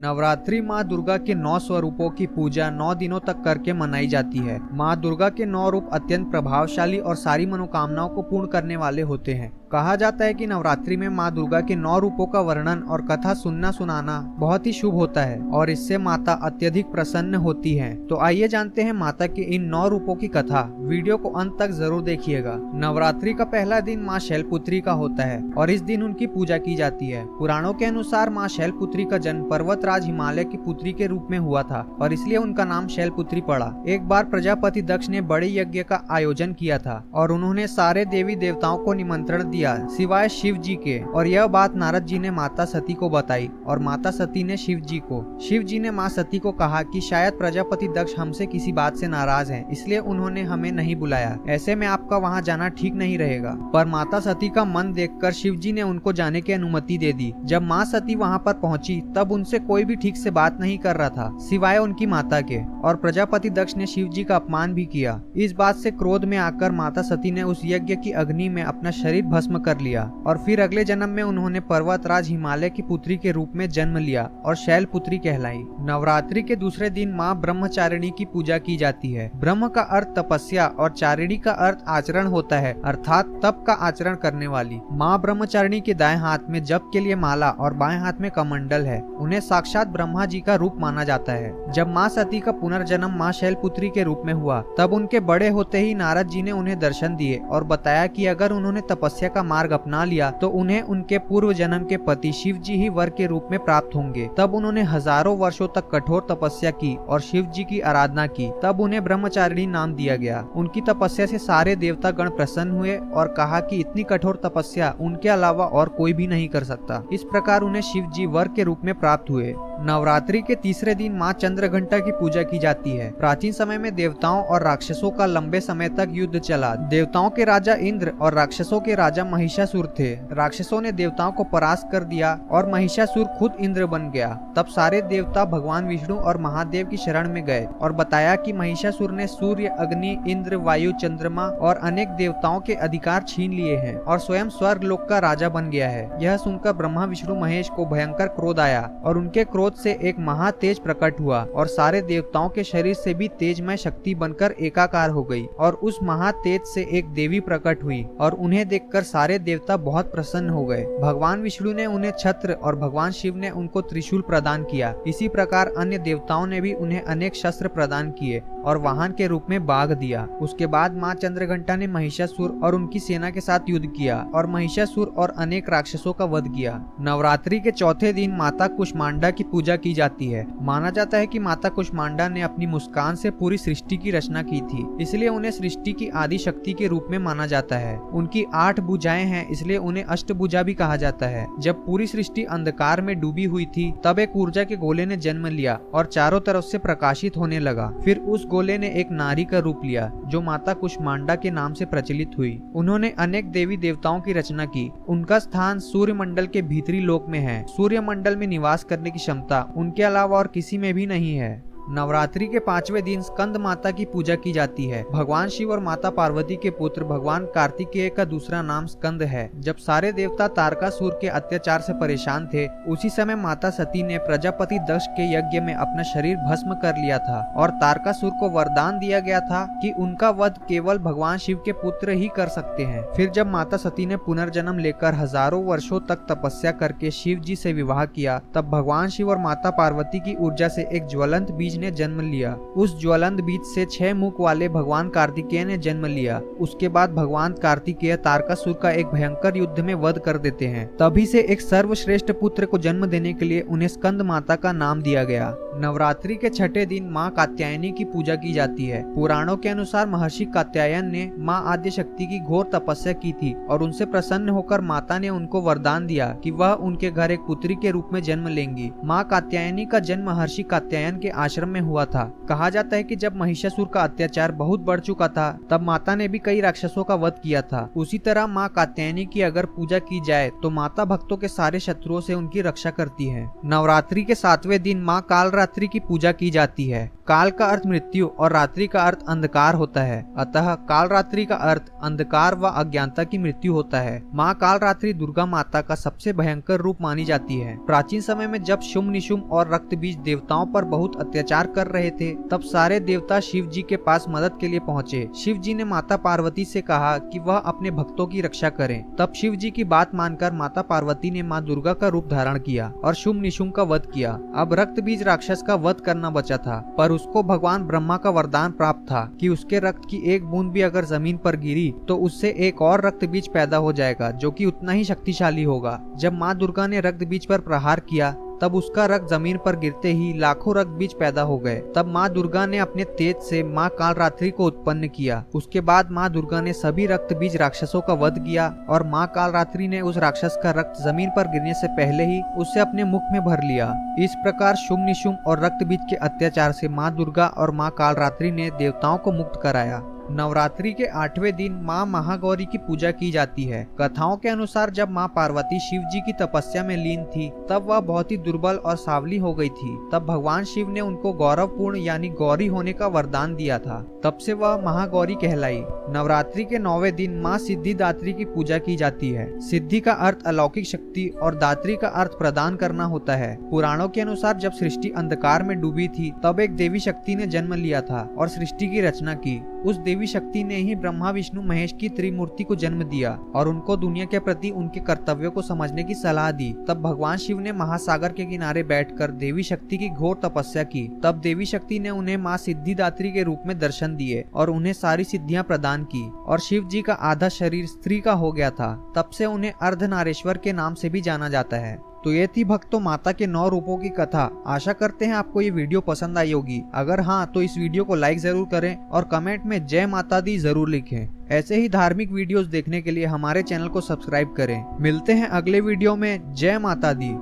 नवरात्रि माँ दुर्गा के 9 स्वरूपों की पूजा 9 दिनों तक करके मनाई जाती है। माँ दुर्गा के 9 रूप अत्यंत प्रभावशाली और सारी मनोकामनाओं को पूर्ण करने वाले होते हैं। कहा जाता है कि नवरात्रि में माँ दुर्गा के 9 रूपों का वर्णन और कथा सुनाना बहुत ही शुभ होता है और इससे माता अत्यधिक प्रसन्न होती है। तो आइए जानते हैं माता के इन 9 रूपों की कथा। वीडियो को अंत तक जरूर देखिएगा। नवरात्रि का पहला दिन माँ शैलपुत्री का होता है और इस दिन उनकी पूजा की जाती है। पुराणों के अनुसार माँ शैलपुत्री का जन्म पर्वतराज हिमालय की पुत्री के रूप में हुआ था और इसलिए उनका नाम शैलपुत्री पड़ा। एक बार प्रजापति दक्ष ने बड़े यज्ञ का आयोजन किया था और उन्होंने सारे देवी देवताओं को निमंत्रण दिया सिवाय शिव जी के, और यह बात नारद जी ने माता सती को बताई और माता सती ने शिव जी ने माँ सती को कहा कि शायद प्रजापति दक्ष हमसे किसी बात से नाराज हैं, इसलिए उन्होंने हमें नहीं बुलाया। ऐसे में आपका वहाँ जाना ठीक नहीं रहेगा। पर माता सती का मन देखकर शिव जी ने उनको जाने की अनुमति दे दी। जब माँ सती वहाँ पर पहुँची तब उनसे कोई भी ठीक से बात नहीं कर रहा था सिवाय उनकी माता के, और प्रजापति दक्ष ने शिव जी का अपमान भी किया। इस बात से क्रोध में आकर माता सती ने उस यज्ञ की अग्नि में अपना शरीर भस्म कर लिया और फिर अगले जन्म में उन्होंने पर्वतराज हिमालय की पुत्री के रूप में जन्म लिया और शैलपुत्री कहलाई। नवरात्रि के दूसरे दिन माँ ब्रह्मचारिणी की पूजा की जाती है। ब्रह्म का अर्थ तपस्या और चारिणी का अर्थ आचरण होता है, अर्थात तप का आचरण करने वाली। माँ ब्रह्मचारिणी के दाएं हाथ में जप के लिए माला और बाएं हाथ में कमंडल है। उन्हें साक्षात ब्रह्मा जी का रूप माना जाता है। जब माँ सती का पुनर्जन्म माँ शैलपुत्री के रूप में हुआ तब उनके बड़े होते ही नारद जी ने उन्हें दर्शन दिए और बताया कि अगर उन्होंने तपस्या का मार्ग अपना लिया तो उन्हें उनके पूर्व जन्म के पति शिव जी ही वर के रूप में प्राप्त होंगे। तब उन्होंने हजारों वर्षों तक कठोर तपस्या की और शिव जी की आराधना की। तब उन्हें ब्रह्मचारिणी नाम दिया गया। उनकी तपस्या से सारे देवता गण प्रसन्न हुए और कहा कि इतनी कठोर तपस्या उनके अलावा और कोई भी नहीं कर सकता। इस प्रकार उन्हें शिव जी वर के रूप में प्राप्त हुए। नवरात्रि के तीसरे दिन माँ चंद्रघंटा की पूजा की जाती है। प्राचीन समय में देवताओं और राक्षसों का लंबे समय तक युद्ध चला। देवताओं के राजा इंद्र और राक्षसों के राजा महिषासुर थे। राक्षसों ने देवताओं को परास्त कर दिया और महिषासुर खुद इंद्र बन गया। तब सारे देवता भगवान विष्णु और महादेव की शरण में गए और बताया कि महिषासुर ने सूर्य, अग्नि, इंद्र, वायु, चंद्रमा और अनेक देवताओं के अधिकार छीन लिए हैं और स्वयं स्वर्ग लोक का राजा बन गया है। यह सुनकर ब्रह्मा विष्णु महेश को भयंकर क्रोध आया और उनके क्रोध से एक महातेज प्रकट हुआ और सारे देवताओं के शरीर से भी तेजमय शक्ति बनकर एकाकार हो गई और उस महातेज से एक देवी प्रकट हुई और उन्हें देखकर सारे देवता बहुत प्रसन्न हो गए। भगवान विष्णु ने उन्हें छत्र और भगवान शिव ने उनको त्रिशूल प्रदान किया। इसी प्रकार अन्य देवताओं ने भी उन्हें अनेक शस्त्र प्रदान किए और वाहन के रूप में बाघ दिया। उसके बाद माँ चंद्रघंटा ने महिषासुर और उनकी सेना के साथ युद्ध किया और महिषासुर और अनेक राक्षसों का वध किया। नवरात्रि के चौथे दिन माता कुष्मांडा की पूजा की जाती है। माना जाता है कि माता कुष्मांडा ने अपनी मुस्कान से पूरी सृष्टि की रचना की थी, इसलिए उन्हें सृष्टि की आदि शक्ति के रूप में माना जाता है। उनकी 8 भुजाएं हैं, इसलिए उन्हें अष्टभुजा भी कहा जाता है। जब पूरी सृष्टि अंधकार में डूबी हुई थी तब एक ऊर्जा के गोले ने जन्म लिया और चारों तरफ से प्रकाशित होने लगा। फिर उस गोले ने एक नारी का रूप लिया जो माता कुष्मांडा के नाम से प्रचलित हुई। उन्होंने अनेक देवी देवताओं की रचना की। उनका स्थान सूर्य मंडल के भीतरी लोक में है। सूर्य मंडल में निवास करने की क्षमता उनके अलावा और किसी में भी नहीं है। नवरात्रि के 5वें दिन स्कंद माता की पूजा की जाती है। भगवान शिव और माता पार्वती के पुत्र भगवान कार्तिकेय का दूसरा नाम स्कंद है। जब सारे देवता तारकासुर के अत्याचार से परेशान थे उसी समय माता सती ने प्रजापति दक्ष के यज्ञ में अपना शरीर भस्म कर लिया था और तारकासुर को वरदान दिया गया था कि उनका वध केवल भगवान शिव के पुत्र ही कर सकते हैं। फिर जब माता सती ने पुनर्जन्म लेकर हजारों वर्षों तक तपस्या करके शिव जी से विवाह किया तब भगवान शिव और माता पार्वती की ऊर्जा से एक ज्वलंत बीज ने जन्म लिया। उस ज्वलंत बीज से 6 मुख वाले भगवान कार्तिकेय ने जन्म लिया। उसके बाद भगवान कार्तिकेय तारकासुर का एक भयंकर युद्ध में वध कर देते हैं। तभी से एक सर्वश्रेष्ठ पुत्र को जन्म देने के लिए उन्हें स्कंद माता का नाम दिया गया। नवरात्रि के छठे दिन माँ कात्यायनी की पूजा की जाती है। पुराणों के अनुसार महर्षि कात्यायन ने माँ आद्य शक्ति की घोर तपस्या की थी और उनसे प्रसन्न होकर माता ने उनको वरदान दिया कि वह उनके घर एक पुत्री के रूप में जन्म लेंगी। माँ कात्यायनी का जन्म महर्षि कात्यायन के आश्रम आश्रम में हुआ था। कहा जाता है कि जब महिषासुर का अत्याचार बहुत बढ़ चुका था तब माता ने भी कई राक्षसों का वध किया था। उसी तरह माँ कात्यायनी की अगर पूजा की जाए तो माता भक्तों के सारे शत्रुओं से उनकी रक्षा करती है। नवरात्रि के 7वें दिन माँ कालरात्रि की पूजा की जाती है। काल का अर्थ मृत्यु और रात्रि का अर्थ अंधकार होता है, अतः कालरात्रि का अर्थ अंधकार व अज्ञानता की मृत्यु होता है। माँ कालरात्रि दुर्गा माता का सबसे भयंकर रूप मानी जाती है। प्राचीन समय में जब शुंभ निशुंभ और रक्तबीज देवताओं पर बहुत अत्याचार कर रहे थे तब सारे देवता शिव जी के पास मदद के लिए पहुँचे। शिव जी ने माता पार्वती से कहा कि वह अपने भक्तों की रक्षा करें। तब शिव जी की बात मानकर माता पार्वती ने माँ दुर्गा का रूप धारण किया और शुंभ निशुंभ का वध किया। अब रक्तबीज राक्षस का वध करना बचा था, पर उसको भगवान ब्रह्मा का वरदान प्राप्त था कि उसके रक्त की एक बूंद भी अगर जमीन पर गिरी तो उससे एक और रक्त बीज पैदा हो जाएगा जो कि उतना ही शक्तिशाली होगा। जब माँ दुर्गा ने रक्त बीज पर प्रहार किया तब उसका रक्त जमीन पर गिरते ही लाखों रक्त बीज पैदा हो गए। तब माँ दुर्गा ने अपने तेज से माँ कालरात्रि को उत्पन्न किया। उसके बाद माँ दुर्गा ने सभी रक्त बीज राक्षसों का वध किया और माँ कालरात्रि ने उस राक्षस का रक्त जमीन पर गिरने से पहले ही उसे अपने मुख में भर लिया। इस प्रकार शुंभ निशुंभ और रक्त बीज के अत्याचार से माँ दुर्गा और माँ कालरात्रि ने देवताओं को मुक्त कराया। नवरात्रि के 8वें दिन माँ महागौरी की पूजा की जाती है। कथाओं के अनुसार जब माँ पार्वती शिव जी की तपस्या में लीन थी तब वह बहुत ही दुर्बल और सांवली हो गई थी। तब भगवान शिव ने उनको गौरवपूर्ण यानी गौरी होने का वरदान दिया था। तब से वह महागौरी कहलाई। नवरात्रि के 9वें दिन माँ सिद्धिदात्री की पूजा की जाती है। सिद्धि का अर्थ अलौकिक शक्ति और दात्री का अर्थ प्रदान करना होता है। पुराणों के अनुसार जब सृष्टि अंधकार में डूबी थी तब एक देवी शक्ति ने जन्म लिया था और सृष्टि की रचना की। उस देवी शक्ति ने ही ब्रह्मा विष्णु महेश की त्रिमूर्ति को जन्म दिया और उनको दुनिया के प्रति उनके कर्तव्यों को समझने की सलाह दी। तब भगवान शिव ने महासागर के किनारे बैठकर देवी शक्ति की घोर तपस्या की। तब देवी शक्ति ने उन्हें माँ सिद्धिदात्री के रूप में दर्शन दिए और उन्हें सारी सिद्धियां प्रदान की और शिव जी का आधा शरीर स्त्री का हो गया था। तब से उन्हें अर्धनारेश्वर के नाम से भी जाना जाता है। तो ये थी भक्तों माता के 9 रूपों की कथा। आशा करते हैं आपको ये वीडियो पसंद आई होगी। अगर हाँ तो इस वीडियो को लाइक जरूर करें और कमेंट में जय माता दी जरूर लिखें। ऐसे ही धार्मिक वीडियोस देखने के लिए हमारे चैनल को सब्सक्राइब करें। मिलते हैं अगले वीडियो में। जय माता दी।